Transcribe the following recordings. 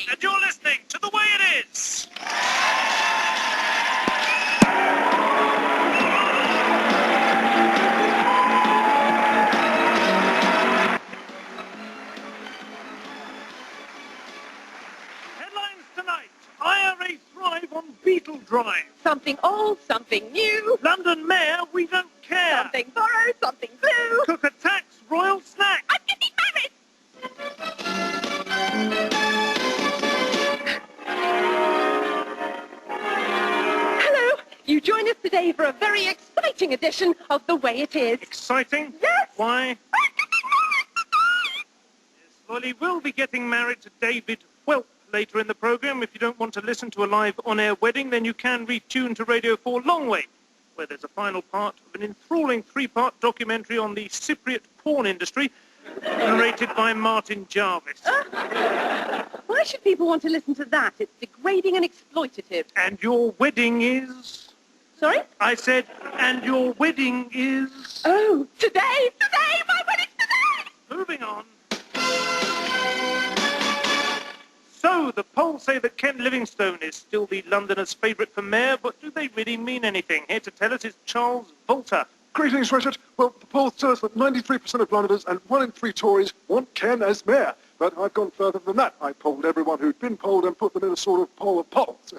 Day. And you're listening to The Way It Is. Headlines tonight. IRA thrive on Beetle Drive. Something old, something new. London Mayor, we don't care. Something borrowed, something blue. Cook attacks royal snack. I'm getting married. Hello. You join us today for a very exciting edition of The Way It Is. Exciting? Yes. Why? I'm getting married today. Yes, Lolly will be getting married to David Whelp later in the programme. If you don't want to listen to a live on-air wedding, then you can retune to Radio 4 Longway, where there's a final part of an enthralling three-part documentary on the Cypriot porn industry, narrated by Martin Jarvis. Why should people want to listen to that? It's degrading and exploitative. And your wedding is... Sorry? I said, and your wedding is... Oh, today! Today! My wedding's today! Moving on. So, the polls say that Ken Livingstone is still the Londoners' favourite for mayor, but do they really mean anything? Here to tell us is Charles Volter. Greetings, Richard. Well, the polls tell us that 93% of Londoners and 1 in 3 Tories want Ken as mayor. But I've gone further than that. I polled everyone who'd been polled and put them in a sort of poll of polls.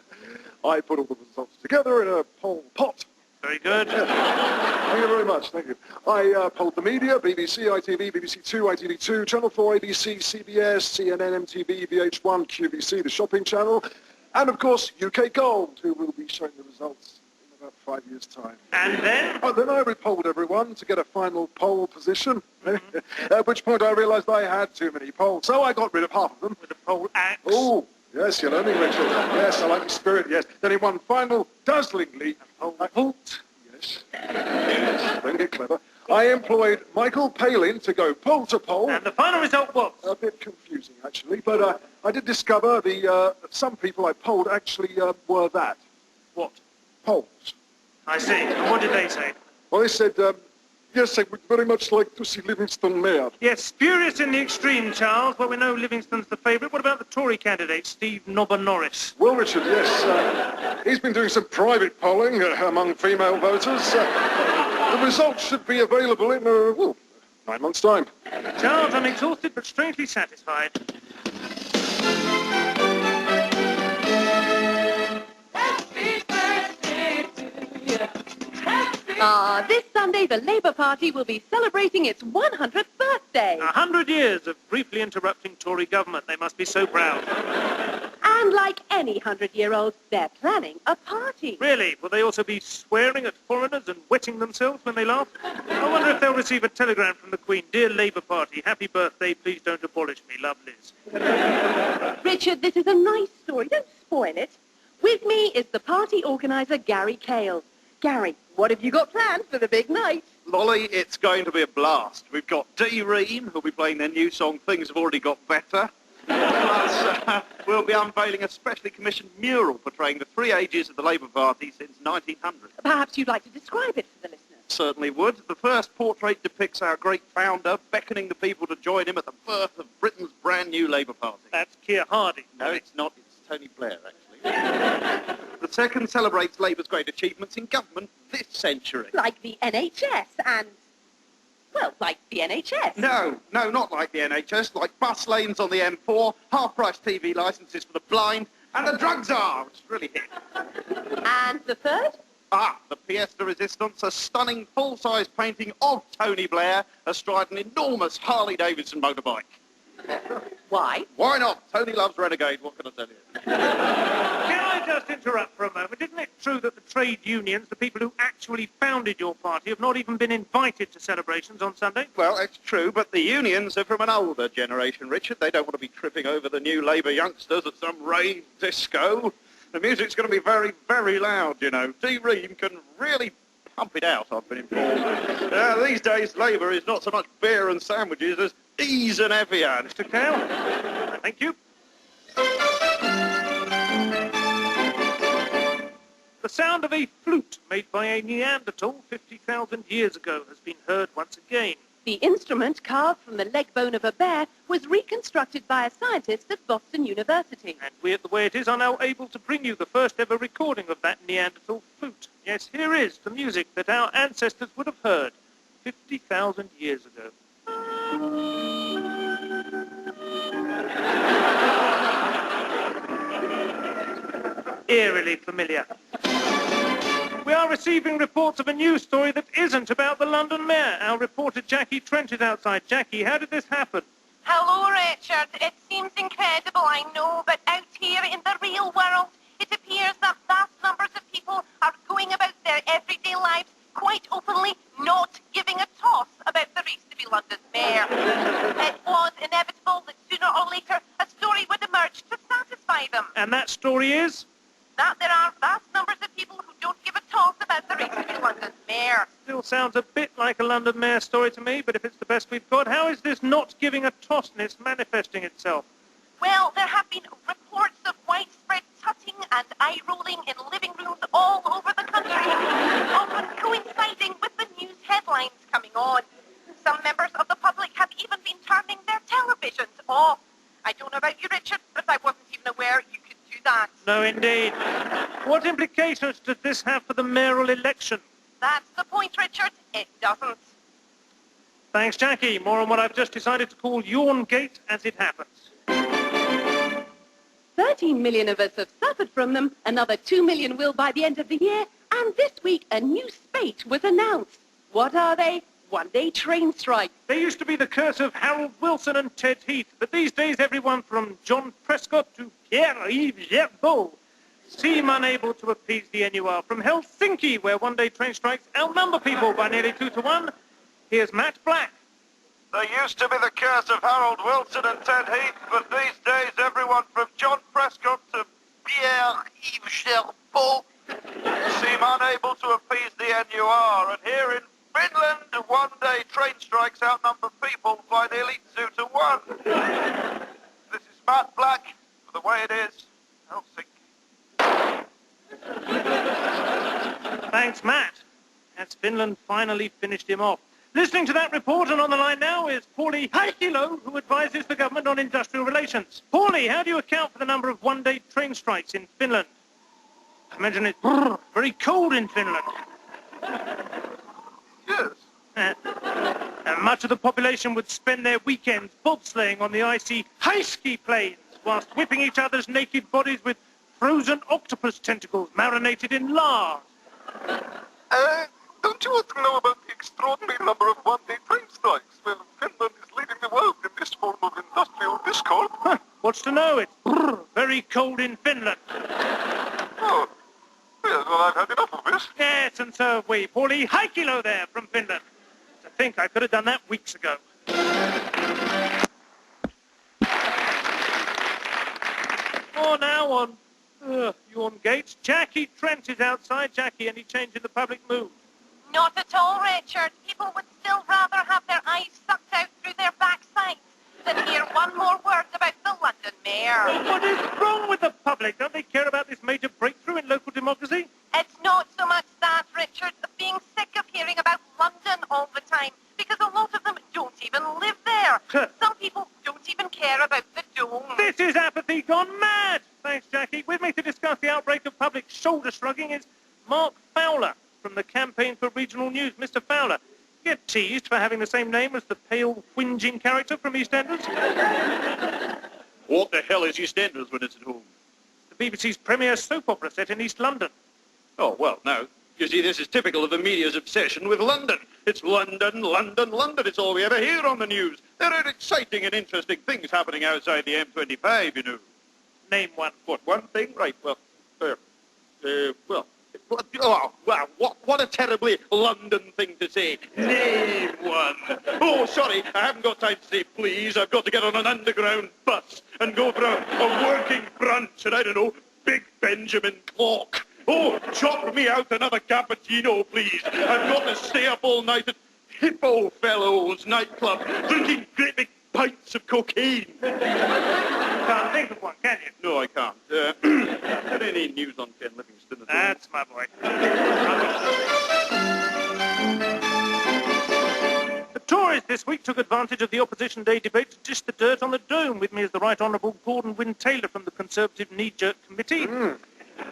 I put all the results together in a poll pot. Very good. Thank you very much. Thank you. I polled the media, BBC, ITV, BBC 2, ITV2, Channel 4, ABC, CBS, CNN, MTV, VH1, QVC, the shopping channel, and, of course, UK Gold, who will be showing the results in about 5 years' time. And then? Then I repolled everyone to get a final poll position, at which point I realised I had too many polls, so I got rid of half of them. With a poll axe. Oh, yes, you're learning, Richard. Yes, I like the spirit, yes. Then in one final, dazzlingly... Vault. Yes. Yes, don't get clever. I employed Michael Palin to go poll to poll. And the final result was? A bit confusing, actually, but I did discover some people I polled actually were that. What? Polls. I see. And what did they say? Well, they said, yes, I would very much like to see Livingstone mayor. Yes, spurious in the extreme, Charles. Well, we know Livingstone's the favourite. What about the Tory candidate, Steve Nobber Norris? Well, Richard, yes, he's been doing some private polling among female voters. The results should be available in, 9 months' time. Charles, I'm exhausted but strangely satisfied. This Sunday, the Labour Party will be celebrating its 100th birthday. 100 years of briefly interrupting Tory government. They must be so proud. And like any 100-year-old, they're planning a party. Really? Will they also be swearing at foreigners and wetting themselves when they laugh? I wonder if they'll receive a telegram from the Queen. Dear Labour Party, happy birthday. Please don't abolish me. Love, Liz. Richard, this is a nice story. Don't spoil it. With me is the party organiser, Gary Cale. Gary, what have you got planned for the big night? Lolly, it's going to be a blast. We've got Dee Ream, who'll be playing their new song, Things Have Already Got Better. Plus, we'll be unveiling a specially commissioned mural portraying the 3 ages of the Labour Party since 1900. Perhaps you'd like to describe it for the listeners. Certainly would. The first portrait depicts our great founder beckoning the people to join him at the birth of Britain's brand new Labour Party. That's Keir Hardie. No, it's not. It's Tony Blair, actually. The second celebrates Labour's great achievements in government this century. Like the NHS and, well, like the NHS. No, not like the NHS, like bus lanes on the M4, half-price TV licences for the blind, and the drug czar, which is really hit. And the third? The pièce de résistance, a stunning full-size painting of Tony Blair astride an enormous Harley-Davidson motorbike. Why? Why not? Tony loves Renegade, what can I tell you? Can I just interrupt for a moment? Isn't it true that the trade unions, the people who actually founded your party, have not even been invited to celebrations on Sunday? Well, it's true, but the unions are from an older generation, Richard. They don't want to be tripping over the new Labour youngsters at some rave disco. The music's going to be very, very loud, you know. Dee Ream can really pump it out, I've been informed. These days, Labour is not so much beer and sandwiches as ease and Evian. Mr. Cale? Thank you. The sound of a flute made by a Neanderthal 50,000 years ago has been heard once again. The instrument, carved from the leg bone of a bear, was reconstructed by a scientist at Boston University. And we at The Way It Is are now able to bring you the first ever recording of that Neanderthal flute. Yes, here is the music that our ancestors would have heard 50,000 years ago. Eerily familiar. We are receiving reports of a news story that isn't about the London Mayor. Our reporter Jackie Trent is outside. Jackie, how did this happen? Hello, Richard. It seems incredible, I know, but out here in the real world, it appears that vast numbers of people are going about their everyday lives quite openly not giving a toss about the race to be London's mayor. It was inevitable that sooner or later a story would emerge to satisfy them. And that story is? That there are vast numbers of people who don't give a toss about the race to be London's mayor. Still sounds a bit like a London Mayor story to me, but if it's the best we've got, how is this not giving a tossness manifesting itself? Well, there have been reports of widespread tutting and eye-rolling in living rooms all over the country, often coinciding with the news headlines coming on. Some members of the public have even been turning their televisions off. I don't know about you, Richard, but I wasn't even aware you could do that. No, indeed. What implications does this have for the mayoral election? That's the point, Richard. It doesn't. Thanks, Jackie. More on what I've just decided to call Yawn Gate as it happens. 13 million of us have suffered from them. Another 2 million will by the end of the year. And this week, a new spate was announced. What are they? One-day train strikes. They used to be the curse of Harold Wilson and Ted Heath, but these days everyone from John Prescott to Pierre-Yves Gerbeau seem unable to appease the NUR. From Helsinki, where one-day train strikes outnumber people by nearly 2 to 1, here's Matt Black. They used to be the curse of Harold Wilson and Ted Heath, but these days everyone from John Prescott to Pierre-Yves Gerbeau seem unable to appease the NUR. And here in Finland, one-day train strikes outnumber people by nearly 2 to 1. This is Matt Black for The Way It Is, Helsinki. Thanks, Matt. As Finland finally finished him off. Listening to that report, and on the line now is Paulie Haikilo, who advises the government on industrial relations. Paulie, how do you account for the number of one-day train strikes in Finland? I imagine it's very cold in Finland. Yes. And much of the population would spend their weekends bobsleighing on the icy high-ski plains, whilst whipping each other's naked bodies with frozen octopus tentacles marinated in lard. Don't you want to know about the extraordinary number of one-day train strikes? Well, Finland is leading the world in this form of industrial discord. Huh, what's to know? It's very cold in Finland. Oh, yes, well, I've had enough of this. Yes, and so have we. Paulie Haikilo there from Finland. To think I could have done that weeks ago. Oh, now on Yawn Gates, Jackie Trent is outside. Jackie, any change in the public mood? Not at all, Richard. People would still rather have their eyes sucked out through their backsides than hear one more word about the London mayor. What is wrong with the public? Don't they care about this major breakthrough in local democracy? It's not so much that, Richard, of being sick of hearing about London all the time, because a lot of them don't even live there. Some people don't even care about the dome. This is apathy gone mad! Thanks, Jackie. With me to discuss the outbreak of public shoulder-shrugging is Mark Fowler from the Campaign for Regional News. Mr. Fowler, you get teased for having the same name as the pale, whinging character from EastEnders? What the hell is EastEnders when it's at home? The BBC's premier soap opera set in East London. Oh, well, no. You see, this is typical of the media's obsession with London. It's London, London, London. It's all we ever hear on the news. There are exciting and interesting things happening outside the M25, you know. Name one. What, one thing? Right, well, what a terribly London thing to say. Name one. Oh, sorry, I haven't got time to say please. I've got to get on an underground bus and go for a working brunch at, I don't know, Big Benjamin Clock. Oh, chop me out another cappuccino, please. I've got to stay up all night at Hippo Fellows nightclub, drinking great big pints of cocaine. Can't think of one, can you? No, I can't. Got any news on Ken Livingstone at all? That's my boy. The Tories this advantage of the Opposition Day debate to dish the dirt on the Dome. With me is the Right Honourable Gordon Wynne Taylor from the Conservative Knee-Jerk Committee.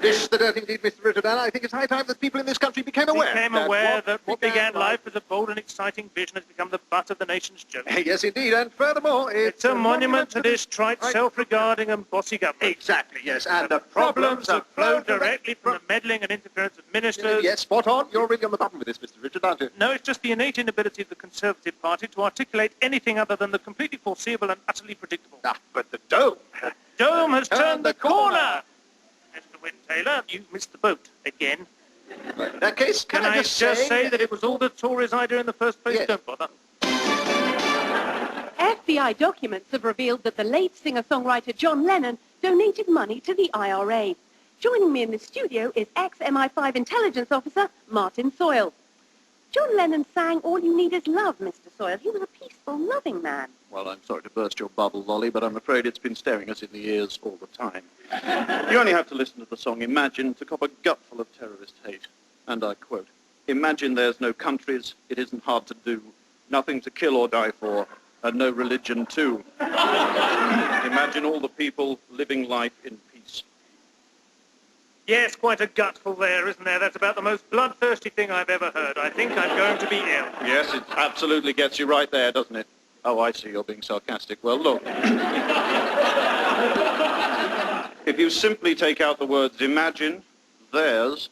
Dish the dirt indeed, Mr. Richard, and I think it's high time that people in this country became aware. That what began life as a bold and exciting vision has become the butt of the nation's joke. Yes, indeed, and furthermore, It's a monument to this trite, self-regarding and bossy government. Exactly, yes, and The problems have flowed directly from the meddling and interference of ministers. Yes, spot on. You're really on the button with this, Mr. Richard, aren't you? No, it's just the innate inability of the Conservative Party to articulate anything other than the completely foreseeable and utterly predictable. Ah, but the Dome. The Dome has turned the corner! Mr. Wynne Taylor, you missed the boat again. In that case, Can I just say that it was all the Tories' idea in the first place? Yes. Don't bother. FBI documents have revealed that the late singer-songwriter John Lennon donated money to the IRA. Joining me in the studio is ex-MI5 intelligence officer Martin Soyle. John Lennon sang All You Need Is Love, Mr. Soyle. He was a peaceful, loving man. Well, I'm sorry to burst your bubble, Lolly, but I'm afraid it's been staring us in the ears all the time. You only have to listen to the song Imagine to cop a gutful of terrorist hate. And I quote, "Imagine there's no countries, it isn't hard to do, nothing to kill or die for, and no religion too. Imagine all the people living life in peace." Yes, quite a gutful there, isn't there? That's about the most bloodthirsty thing I've ever heard. I think I'm going to be ill. Yes, it absolutely gets you right there, doesn't it? Oh, I see, you're being sarcastic. Well, look. If you simply take out the words imagine, there's,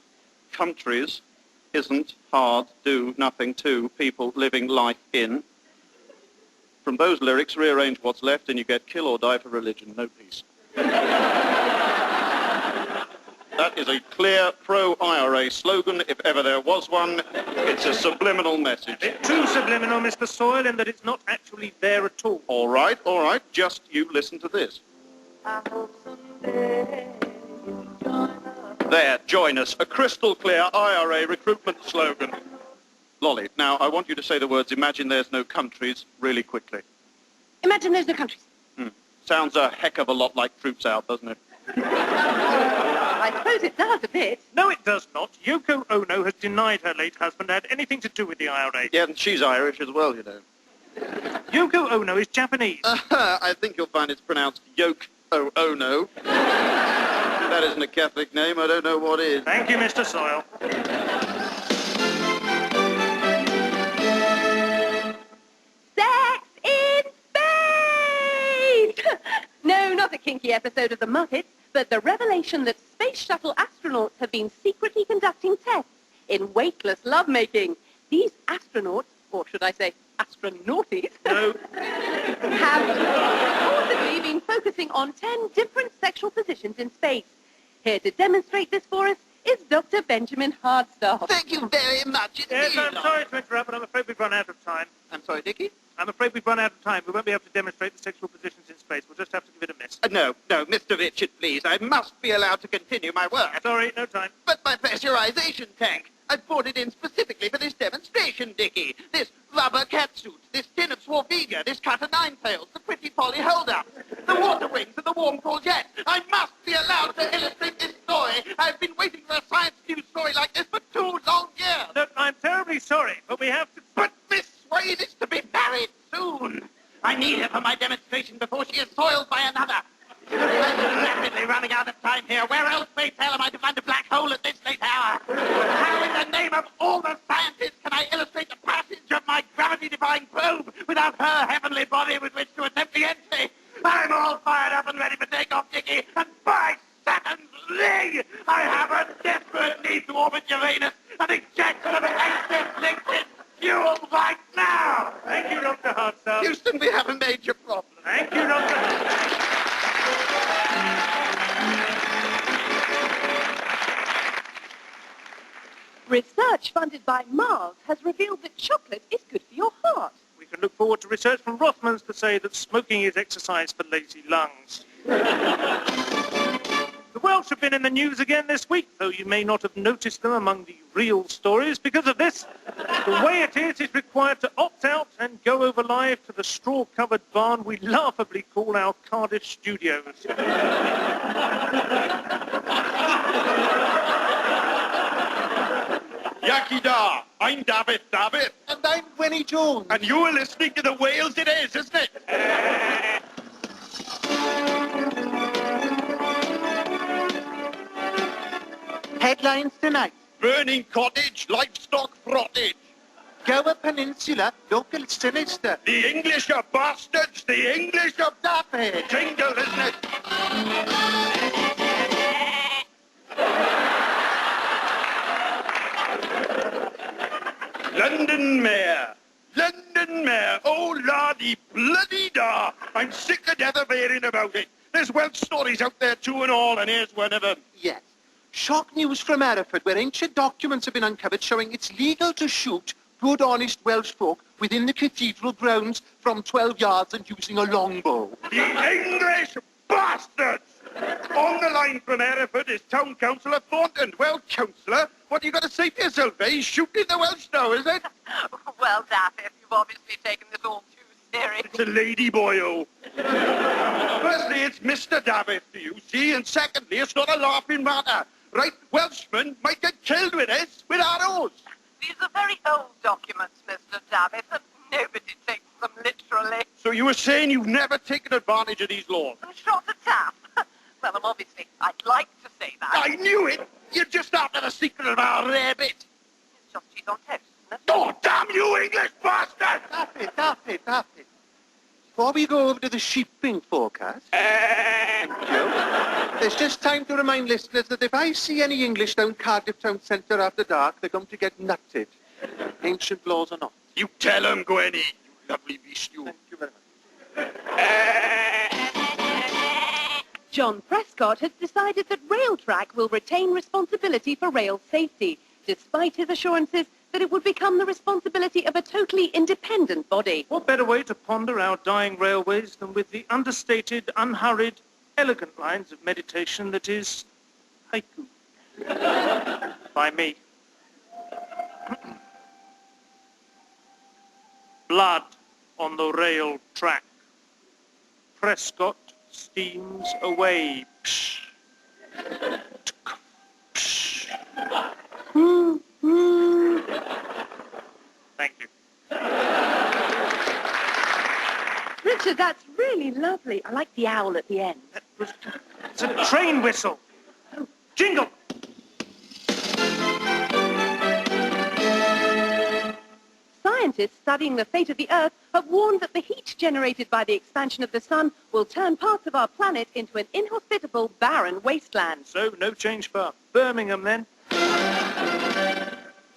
countries, isn't, hard, do, nothing to, people living life in. From those lyrics, rearrange what's left and you get kill or die for religion, no peace. That is a clear pro-IRA slogan, if ever there was one. It's a subliminal message. It's too subliminal, Mr. Soyle, in that it's not actually there at all. All right, just you listen to this. I hope someday you'll join us. There, join us. A crystal clear IRA recruitment slogan. Lolly, now I want you to say the words "Imagine there's no countries" really quickly. Imagine there's no countries. Sounds a heck of a lot like Troops Out, doesn't it? I suppose it does a bit. No, it does not. Yoko Ono has denied her late husband had anything to do with the IRA. Yeah, and she's Irish as well, you know. Yoko Ono is Japanese. I think you'll find it's pronounced Yoke Ono. If that isn't a Catholic name, I don't know what is. Thank you, Mr. Soyle. Sex in space! No, not a kinky episode of The Muppets, but the revelation that space shuttle astronauts have been secretly conducting tests in weightless lovemaking. These astronauts, or should I say astronauties, No. have reportedly been focusing on 10 different sexual positions in space. Here to demonstrate this for us is Dr. Benjamin Hardstaff. Thank you very much indeed. Yes, I'm sorry to interrupt, but I'm afraid we've run out of time. I'm sorry, Dickie? I'm afraid we've run out of time. We won't be able to demonstrate the sexual positions in space. We'll just have to give it a miss. No, Mr. Richard, please. I must be allowed to continue my work. Sorry, no time. But my pressurization tank. I brought it in specifically for this demonstration, Dickie. This rubber catsuit, this tin of Swarvega, this cutter nine-tails, the pretty Polly hold-up, the water wings and the warm courgette. I must be allowed to illustrate this story. I've been waiting for a science news story like this for 2 long years. Look, I'm terribly sorry, but we have to... But Miss Swain is to be married soon. I need her for my demonstration before she is soiled by another. I'm rapidly running out of time here. Where else, pray tell, am I to find a black hole at this late hour? How in the name of all the scientists can I illustrate the passage of my gravity-defying probe without her heavenly body with which to attempt the entry? I'm all fired up and ready for takeoff, Dickie, and by Saturn's ring, I have a desperate need to orbit Uranus and eject some excess liquid fuel right now. Thank you, Dr. Hardstaff. Houston, we have a major problem. Thank you, Dr. Hardstaff. Research funded by Mars has revealed that chocolate is good for your heart. We can look forward to research from Rothmans to say that smoking is exercise for lazy lungs. The Welsh have been in the news again this week, though you may not have noticed them among the real stories. Because of this, the way it is required to opt out and go over live to the straw-covered barn we laughably call our Cardiff studios. Yakida, I'm David. And I'm Gwenny Jones. And you are listening to the Wales it is, isn't it? Headlines tonight. Burning cottage, livestock frottage. Gower Peninsula, local sinister. The English are bastards, the English are Daffy. jingle, isn't it? London Mayor. London Mayor. Oh, lardy bloody da. I'm sick to death of hearing about it. There's Welsh stories out there too and all, and here's one of them. Yes. Shock news from Hereford, where ancient documents have been uncovered showing it's legal to shoot good, honest Welsh folk within the cathedral grounds from 12 yards and using a longbow. The English bastards! On the line from Hereford is Town Councillor Thornton. Well, Councillor, what you got to say for yourself, eh? He's shooting the Welsh now, is it? Well, Daffy, you've obviously taken this all too serious. It's a lady boy, oh. Firstly, it's Mr. Davitt, do you see? And secondly, it's not a laughing matter. Right, Welshmen might get killed with this, with arrows. These are very old documents, Mr. Davitt, and nobody takes them literally. So you were saying you've never taken advantage of these laws? And shot a tap. Well, obviously, I'd like to say that. I knew it! You're just after the secret of our rarebit. It's just cheese on toast, isn't it? Oh, damn you, English bastard! Daffy. Before we go over to the sheeping forecast, thank you, there's just time to remind listeners that if I see any English down Cardiff Town Centre after dark, they're going to get nutted. Ancient laws or not. You tell him, Gwenny. You lovely beast, you. Thank you very much. John Prescott has decided that Railtrack will retain responsibility for rail safety, despite his assurances that it would become the responsibility of a totally independent body. What better way to ponder our dying railways than with the understated, unhurried, elegant lines of meditation that is haiku. By me. Blood on the rail track. Prescott steams away. Psh. Psh. Thank you. Richard, that's really lovely. I like the owl at the end. It's a train whistle. Oh, jingle. Scientists studying the fate of the Earth have warned that the heat generated by the expansion of the sun will turn parts of our planet into an inhospitable, barren wasteland. So, no change for Birmingham, then.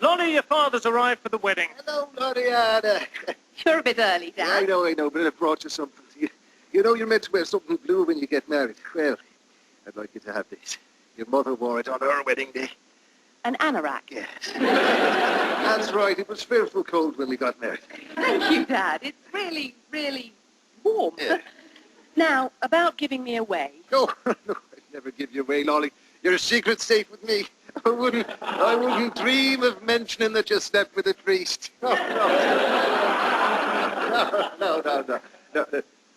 Lolly, your father's arrived for the wedding. Hello, Lottie. You're a bit early, Dad. I know, but I brought you something. You know you're meant to wear something blue when you get married. Well, I'd like you to have this. Your mother wore it on her wedding day. An anorak. Yes. That's right. It was fearful cold when we got married. Thank you, Dad. It's really, really warm. Yeah. Now, about giving me away. No, I'd never give you away, Lolly. Your secret's safe with me. I wouldn't dream of mentioning that you slept with a priest. No.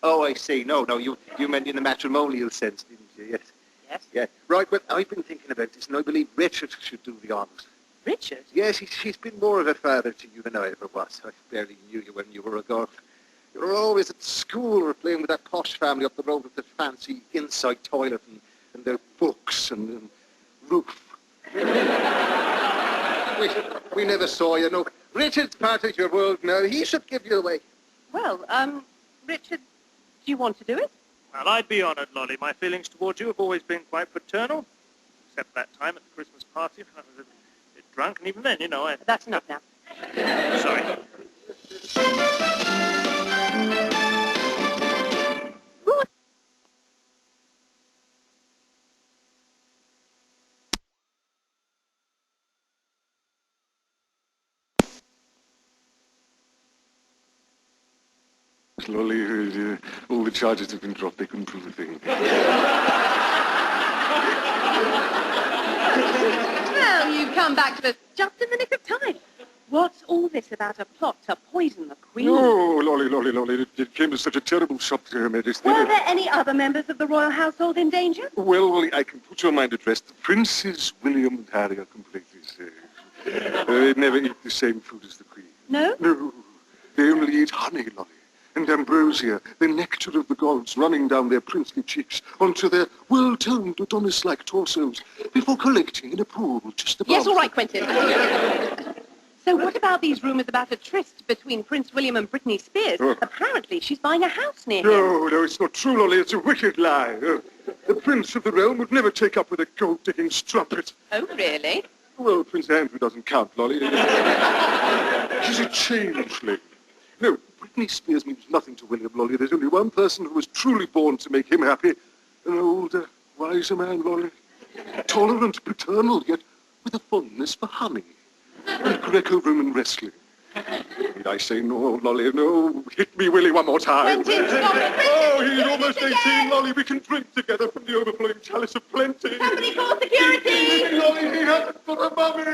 Oh, I see. No, you meant in the matrimonial sense, didn't you? Yes. Yes? Yeah. Right, well, I've been thinking about this, and I believe Richard should do the honours. Richard? Yes, he's been more of a father to you than I ever was. I barely knew you when you were a girl. You were always at school or playing with that posh family up the road with the fancy inside toilet and their books and roof. we never saw you, no. Richard's part of your world now. He should give you away. Well, Richard, do you want to do it? Well, I'd be honoured, Lolly. My feelings towards you have always been quite paternal, except that time at the Christmas party when I was a bit drunk, and even then, you know, That's enough now. Sorry. Lolly, all the charges have been dropped. They couldn't prove a thing. Well, you've come back to us just in the nick of time. What's all this about a plot to poison the Queen? Oh, Lolly. It came as such a terrible shock to Her Majesty. Were there any other members of the royal household in danger? Well, Lolly, I can put your mind at rest. The Princes William and Harry are completely safe. They never eat the same food as the Queen. No? No, they only eat honey, Lolly, and ambrosia, the nectar of the gods, running down their princely cheeks onto their well-toned Adonis-like torsos before collecting in a pool just above. Yes, all right, Quentin. So what about these rumours about a tryst between Prince William and Britney Spears? Oh. Apparently she's buying a house near him. No, it's not true, Lolly. It's a wicked lie. The prince of the realm would never take up with a gold-digging strumpet. Oh, really? Well, Prince Andrew doesn't count, Lolly. He's a changeling. No, Britney Spears means nothing to William, Lolly. There's only one person who was truly born to make him happy. An older, wiser man, Lolly. Tolerant, paternal, yet with a fondness for honey. And Greco-Roman wrestling. Need I say no, Lolly? No. Hit me, Willie, one more time. Quentin, stop it. Oh, he's almost 18, Lolly. We can drink together from the overflowing chalice of plenty. Somebody call security! Lolly, he hasn't got a mummy.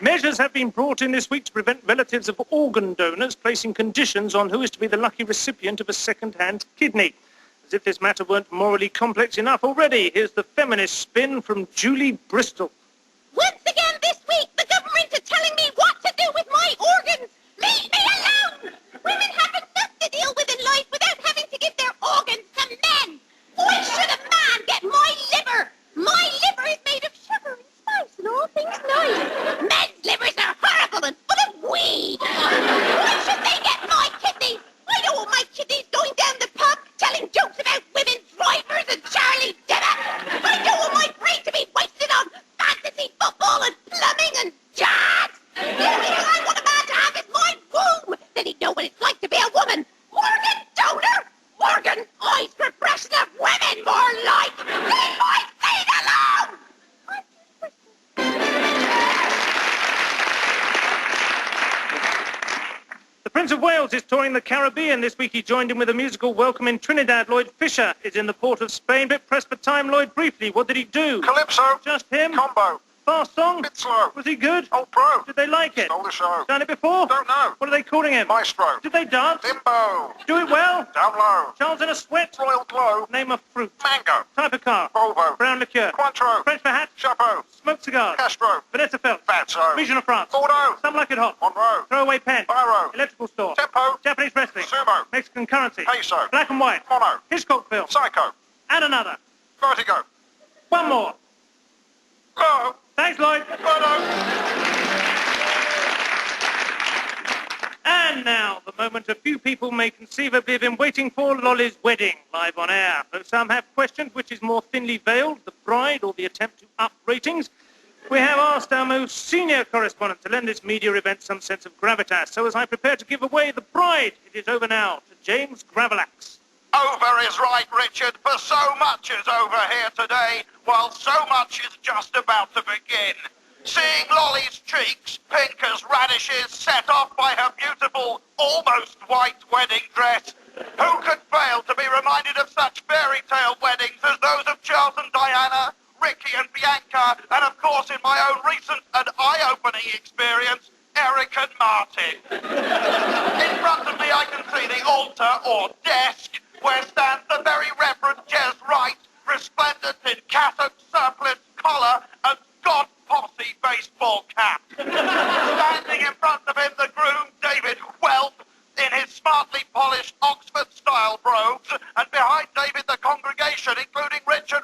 Measures have been brought in this week to prevent relatives of organ donors placing conditions on who is to be the lucky recipient of a second-hand kidney. As if this matter weren't morally complex enough already, here's the feminist spin from Julie Bristol. Once again this week, the government is telling me what to do with my organs. Leave me alone! Women have enough to deal with in life without having to give their organs to men. Why should a man get my liver? My liver is made of sugar and spice and all things nice. Men's livers are horrible and full of weed. Why should they get my kidneys? I don't want my kidneys going down the pub telling jokes about women drivers and Charlie Dimmock. I don't want my brain to be wasted on fantasy football and plumbing and jazz. The only thing I want a man to have is my womb. Then he'd know what it's like to be a woman. Organ donor. Organ eyes for breasts of women more like. Leave my seed alone. The Prince of Wales is touring the Caribbean. This week he joined in with a musical welcome in Trinidad. Lloyd Fisher is in the port of Spain. Bit pressed for time, Lloyd, briefly. What did he do? Calypso. Just him? Combo. Fast song? Bit slow. Was he good? Old pro. Did they like it? Stole the show. Done it before? Don't know. What are they calling him? Maestro. Did they dance? Limbo. Do it well? Down low. Charles in a sweat? Royal glow. Name of fruit. Mango. Type of car? Volvo. Brown liqueur? Cointreau. French for hat? Chapeau. Smoked cigars? Castro. Vanessa Feltz? Fatso. Region of France? Bordeaux. Some like it hot? Monroe. Throwaway pen? Biro. Electrical store? Tempo. Japanese wrestling? Sumo. Mexican currency? Peso. Black and white? Mono. Hitchcock film? Psycho. And another. Vertigo. One more. Oh. Thanks, Lloyd. And now, the moment a few people may conceivably have been waiting for, Lolly's wedding, live on air. Though some have questioned which is more thinly veiled, the bride or the attempt to up ratings, we have asked our most senior correspondent to lend this media event some sense of gravitas. So as I prepare to give away the bride, it is over now to James Gravelax. Over is right, Richard, for so much is over here today, while so much is just about to begin. Seeing Lolly's cheeks, pink as radishes, set off by her beautiful, almost white wedding dress. Who could fail to be reminded of such fairy tale weddings as those of Charles and Diana, Ricky and Bianca, and of course in my own recent and eye-opening experience, Eric and Martin. In front of me I can see the altar or desk where stands the very Reverend Jez Wright, resplendent in cassock, surplice, collar, and God posse baseball cap. Standing in front of him, the groom, David Whelp, in his smartly polished Oxford-style robes, and behind David, the congregation, including Richard,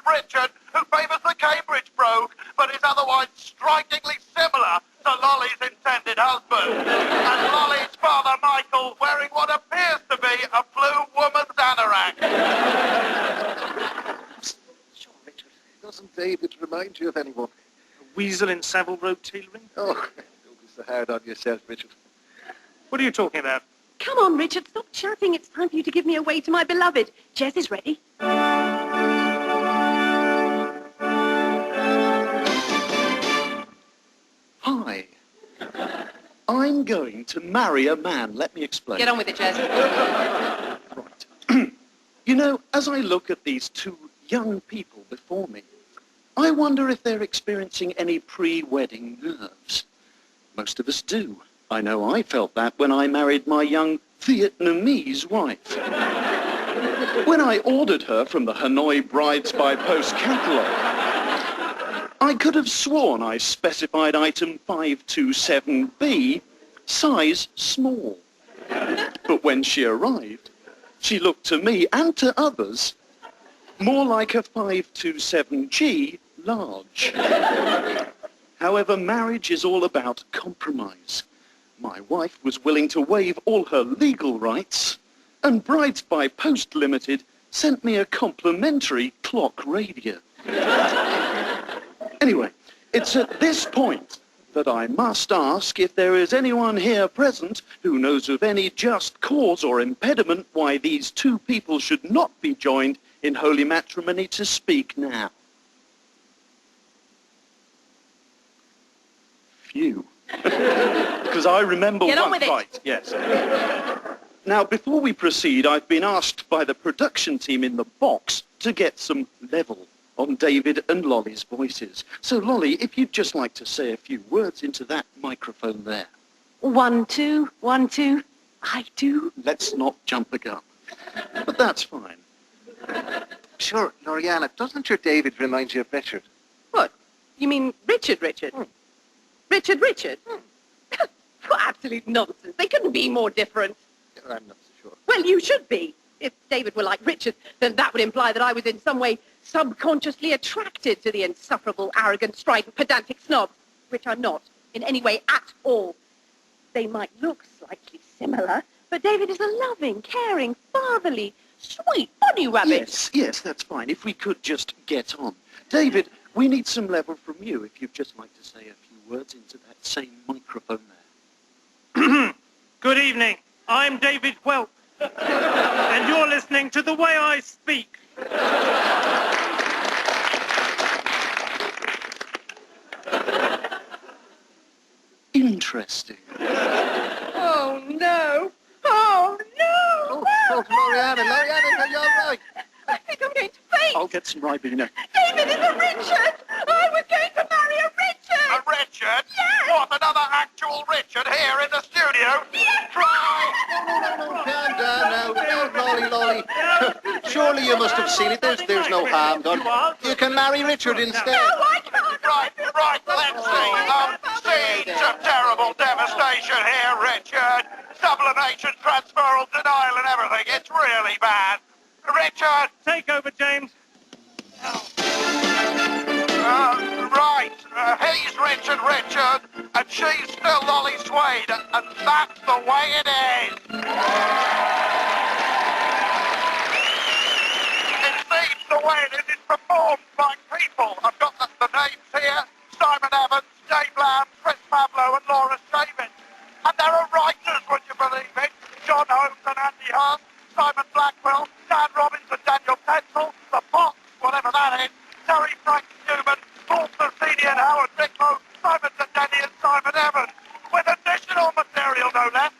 who favours the Cambridge brogue, but is otherwise strikingly similar to Lolly's intended husband. And Lolly's father, Michael, wearing what appears to be a blue woman's anorak. Sure, Richard. Doesn't David remind you of anyone? A weasel in Savile Row tailoring? Oh, don't be so hard on yourself, Richard. What are you talking about? Come on, Richard, stop chatting. It's time for you to give me away to my beloved. Jez is ready. Hi. I'm going to marry a man. Let me explain. Get on with it, Jez. Right. You know, as I look at these two young people before me, I wonder if they're experiencing any pre-wedding nerves. Most of us do. I know I felt that when I married my young Vietnamese wife. When I ordered her from the Hanoi Brides by Post catalogue, I could have sworn I specified item 527B, size small. But when she arrived, she looked to me and to others more like a 527G large. However, marriage is all about compromise. My wife was willing to waive all her legal rights, and Brides by Post Limited sent me a complimentary clock radio. Anyway, it's at this point that I must ask if there is anyone here present who knows of any just cause or impediment why these two people should not be joined in holy matrimony to speak now. Few. Because I remember Get on one with it. fight. Yes. Now, before we proceed, I've been asked by the production team in the box to get some level on David and Lolly's voices. So, Lolly, if you'd just like to say a few words into that microphone there. 1, 2, 1, 2. I do. Let's not jump the gun. But that's fine. Sure, Loriana, doesn't your David remind you of Richard? What? You mean Richard? Richard? What absolute nonsense. They couldn't be more different. I'm not so sure. Well, you should be. If David were like Richard, then that would imply that I was in some way subconsciously attracted to the insufferable, arrogant, strident, pedantic snob, which I'm not in any way at all. They might look slightly similar, but David is a loving, caring, fatherly, sweet bunny rabbit. Yes, that's fine. If we could just get on. David, we need some level from you, if you'd just like to say a few words into that same microphone there. Good evening. I'm David Welp, and you're listening to The Way I Speak. Interesting. Oh, no. Oh, no. Loriana, you're all right. I think I'm going to faint. I'll get some Ribena. David is a Richard. I was going to marry a Richard. A Richard? Yes. What, another actual Richard here in the studio? Yes. Try! No, calm down now. Lolly. Surely you must have seen it. There's no harm done. You can marry Richard instead. No, I can't. Right, let's see. Scenes of terrible devastation here, Richard. Sublimation, transferal, denial and everything. It's really bad. Richard! Take over, James. He's Richard, and she's still Lolly Swain, and that's the way it is. It seems the way it is. It's performed by people. I've got the names here. Simon Evans, Jay Bland, Chris Pablo, and Laura David. And there are writers, would you believe it? John Holmes and Andy Hunt, Simon Blackwell, Dan Robbins and Daniel Pencil, The Fox, whatever that is, Terry Frank Newman, Paul Senior and Howard Bickmo, Simon Denny and Simon Evans, with additional material, no less.